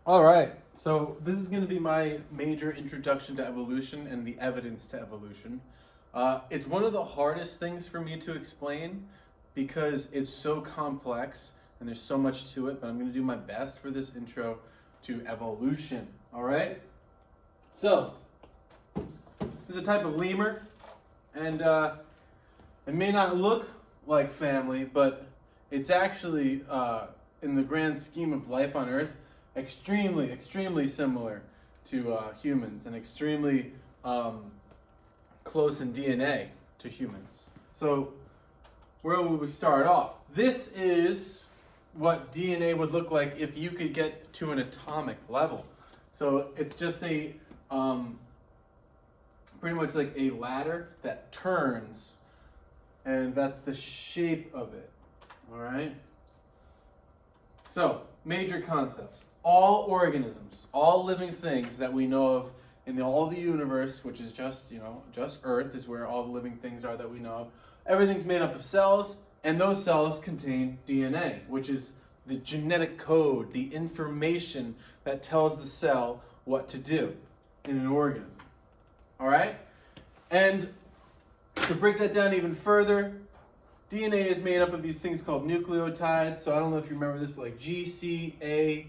All right, so this is going to be my major introduction to evolution and the evidence to evolution. It's one of the hardest things for me to explain because it's so complex and there's so much to it, but I'm going to do my best for this intro to evolution. All right, so this is a type of lemur, and it may not look like family, but it's actually, in the grand scheme of life on Earth, extremely similar to humans and extremely close in DNA to humans. So where would we start off? This is what DNA would look like if you could get to an atomic level. So it's just a pretty much like a ladder that turns, and that's the shape of it. All right? So, major concepts. All organisms, all living things that we know of in all the universe, which is just Earth is where all the living things are that we know of. Everything's made up of cells, and those cells contain DNA, which is the genetic code, the information that tells the cell what to do in an organism. All right? And to break that down even further, DNA is made up of these things called nucleotides. So I don't know if you remember this, but like GCAT,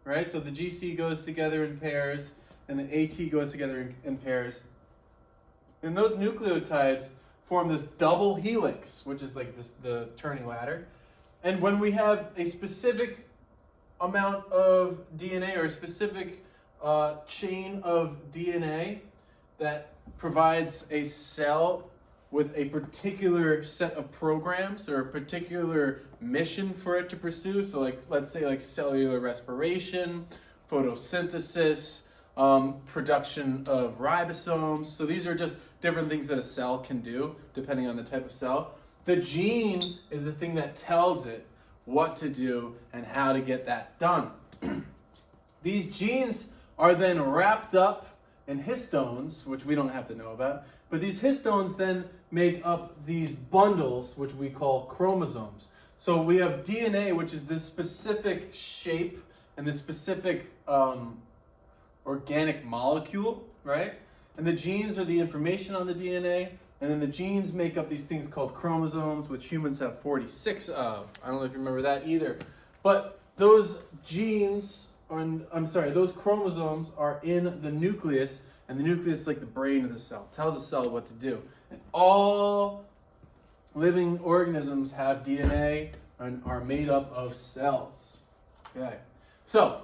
right? So the GC goes together in pairs, and the AT goes together in pairs. And those nucleotides form this double helix, which is like the turning ladder. And when we have a specific amount of DNA or a specific chain of DNA that provides a cell with a particular set of programs or a particular mission for it to pursue. So like, let's say like cellular respiration, photosynthesis, production of ribosomes. So these are just different things that a cell can do depending on the type of cell. The gene is the thing that tells it what to do and how to get that done. These genes are then wrapped up in histones, which we don't have to know about, but these histones then make up these bundles, which we call chromosomes. So we have DNA, which is this specific shape and this specific organic molecule, right? And the genes are the information on the DNA, and then the genes make up these things called chromosomes, which humans have 46 of. I don't know if you remember that either. But those genes, those chromosomes are in the nucleus, and the nucleus is like the brain of the cell. It tells the cell what to do. And all living organisms have DNA and are made up of cells. Okay. So,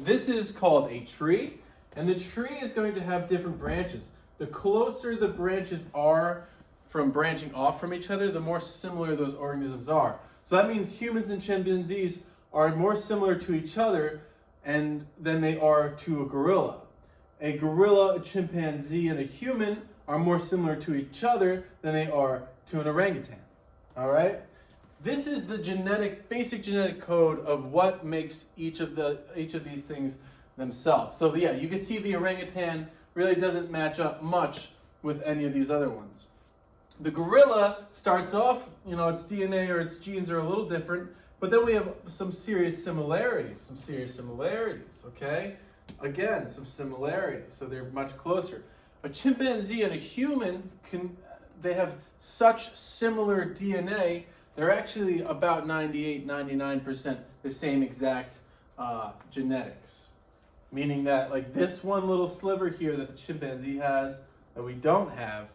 this is called a tree, and the tree is going to have different branches. The closer the branches are from branching off from each other, the more similar those organisms are. So that means humans and chimpanzees are more similar to each other than they are to a gorilla. A gorilla, a chimpanzee, and a human are more similar to each other than they are to an orangutan. All right? This is the basic genetic code of what makes each of these things themselves. So yeah, you can see the orangutan really doesn't match up much with any of these other ones. The gorilla starts off, its DNA or its genes are a little different, but then we have some serious similarities, okay? Again, some similarities, so they're much closer. A chimpanzee and a human they have such similar DNA, they're actually about 98-99% the same exact genetics. Meaning that like this one little sliver here that the chimpanzee has that we don't have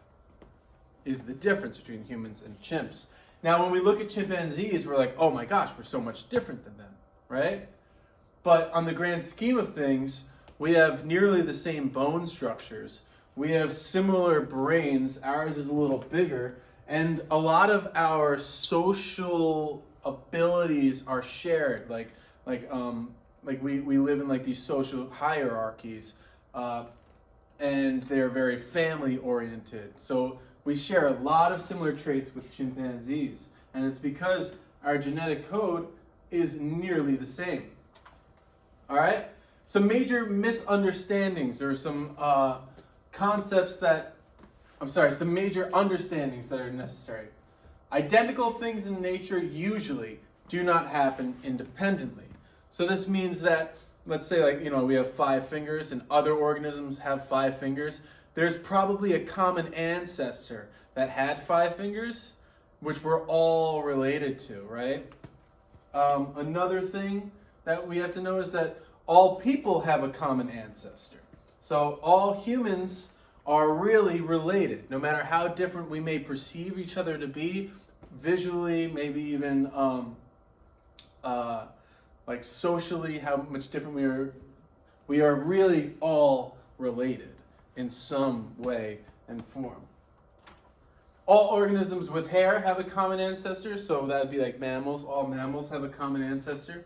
is the difference between humans and chimps. Now when we look at chimpanzees, we're like, oh my gosh, we're so much different than them, right? But on the grand scheme of things, we have nearly the same bone structures. We have similar brains. Ours is a little bigger. And a lot of our social abilities are shared. Like we live in like these social hierarchies, and they're very family oriented. So we share a lot of similar traits with chimpanzees. And it's because our genetic code is nearly the same. All right? Some major misunderstandings or some some major understandings that are necessary. Identical things in nature usually do not happen independently. So this means that let's say like, we have 5 fingers and other organisms have 5 fingers, there's probably a common ancestor that had 5 fingers, which we're all related to, right? Another thing that we have to know is that all people have a common ancestor. So all humans are really related, no matter how different we may perceive each other to be, visually, maybe even like socially, how much different we are really all related in some way and form. All organisms with hair have a common ancestor, so that would be like mammals. All mammals have a common ancestor.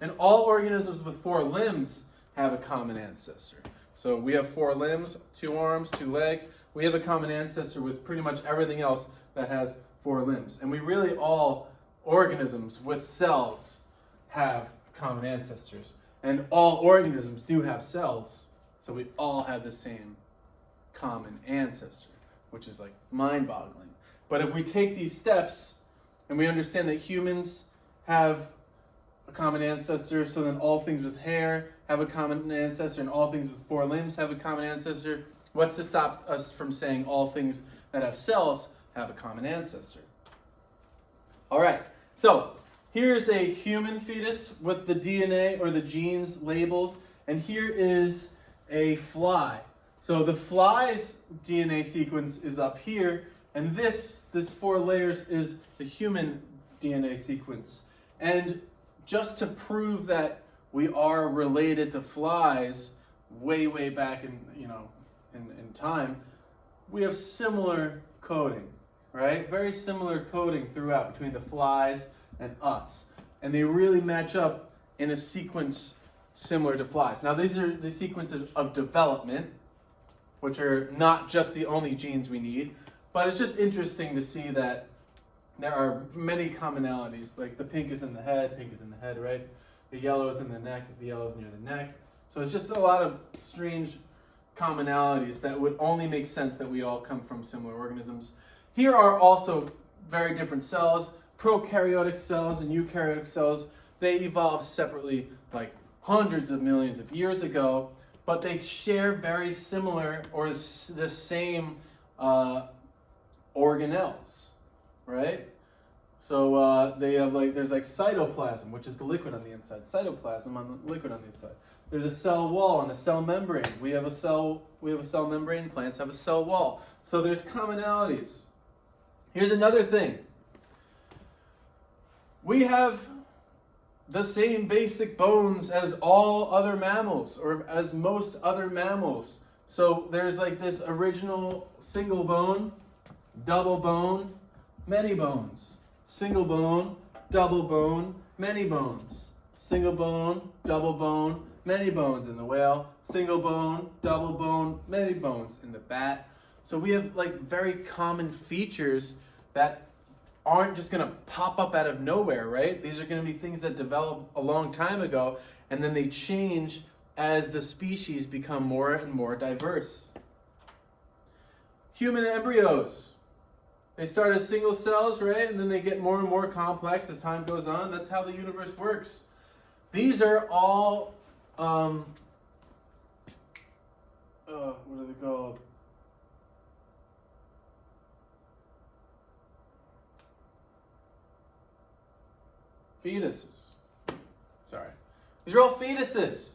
And all organisms with 4 limbs have a common ancestor. So we have 4 limbs, 2 arms, 2 legs. We have a common ancestor with pretty much everything else that has 4 limbs. And we really all organisms with cells have common ancestors. And all organisms do have cells, so we all have the same common ancestor, which is like mind-boggling. But if we take these steps and we understand that humans have a common ancestor, so then all things with hair have a common ancestor and all things with 4 limbs have a common ancestor, what's to stop us from saying all things that have cells have a common ancestor? All right, so here's a human fetus with the DNA or the genes labeled, and here is a fly. So the fly's DNA sequence is up here, and this 4 layers is the human DNA sequence. And just to prove that we are related to flies way back in time, we have similar coding, right? Very similar coding throughout between the flies and us. And they really match up in a sequence similar to flies. Now these are the sequences of development, which are not just the only genes we need, but it's just interesting to see that there are many commonalities. Like the pink is in the head, right? The yellow is in the neck, the yellow is near the neck. So it's just a lot of strange commonalities that would only make sense that we all come from similar organisms. Here are also very different cells. Prokaryotic cells and eukaryotic cells, they evolved separately like hundreds of millions of years ago, but they share very similar or the same organelles, right? So they have there's cytoplasm, which is the liquid on the inside, cytoplasm on the liquid on the inside. There's a cell wall and a cell membrane. We have a cell membrane, plants have a cell wall. So there's commonalities. Here's another thing. We have the same basic bones as all other mammals, or as most other mammals. So there's this original single bone, double bone, many bones. Single bone, double bone, many bones. Single bone, double bone, many bones in the whale. Single bone, double bone, many bones in the bat. So we have very common features that aren't just going to pop up out of nowhere, right? These are going to be things that developed a long time ago, and then they change as the species become more and more diverse. Human embryos. They start as single cells, right? And then they get more and more complex as time goes on. That's how the universe works. These are all, what are they called? Fetuses. Sorry. These are all fetuses.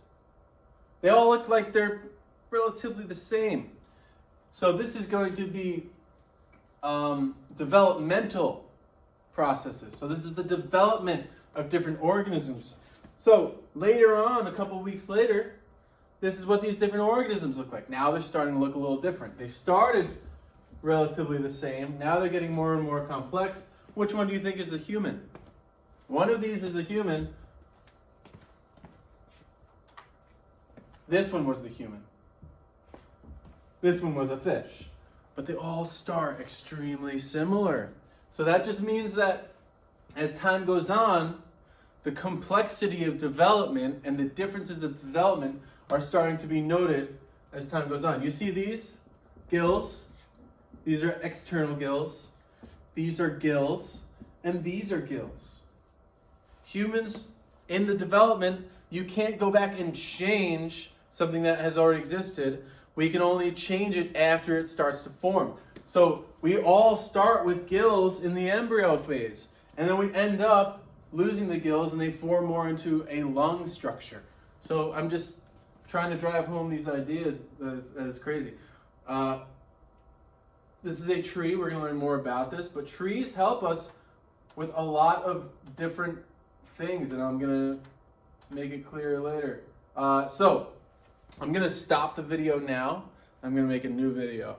They all look like they're relatively the same. So this is going to be developmental processes. So this is the development of different organisms. So later on, a couple weeks later, this is what these different organisms look like. Now they're starting to look a little different. They started relatively the same. Now they're getting more and more complex. Which one do you think is the human? One of these is a human. This one was the human. This one was a fish. But they all start extremely similar. So that just means that as time goes on, the complexity of development and the differences of development are starting to be noted as time goes on. You see these gills? These are external gills. These are gills. And these are gills. Humans in the development you can't go back and change something that has already existed. We can only change it after it starts to form. So we all start with gills in the embryo phase, and then we end up losing the gills and they form more into a lung structure. So I'm just trying to drive home these ideas that it's crazy. This is a tree. We're going to learn more about this, but trees help us with a lot of different things, and I'm going to make it clear later. So I'm going to stop the video now. I'm going to make a new video.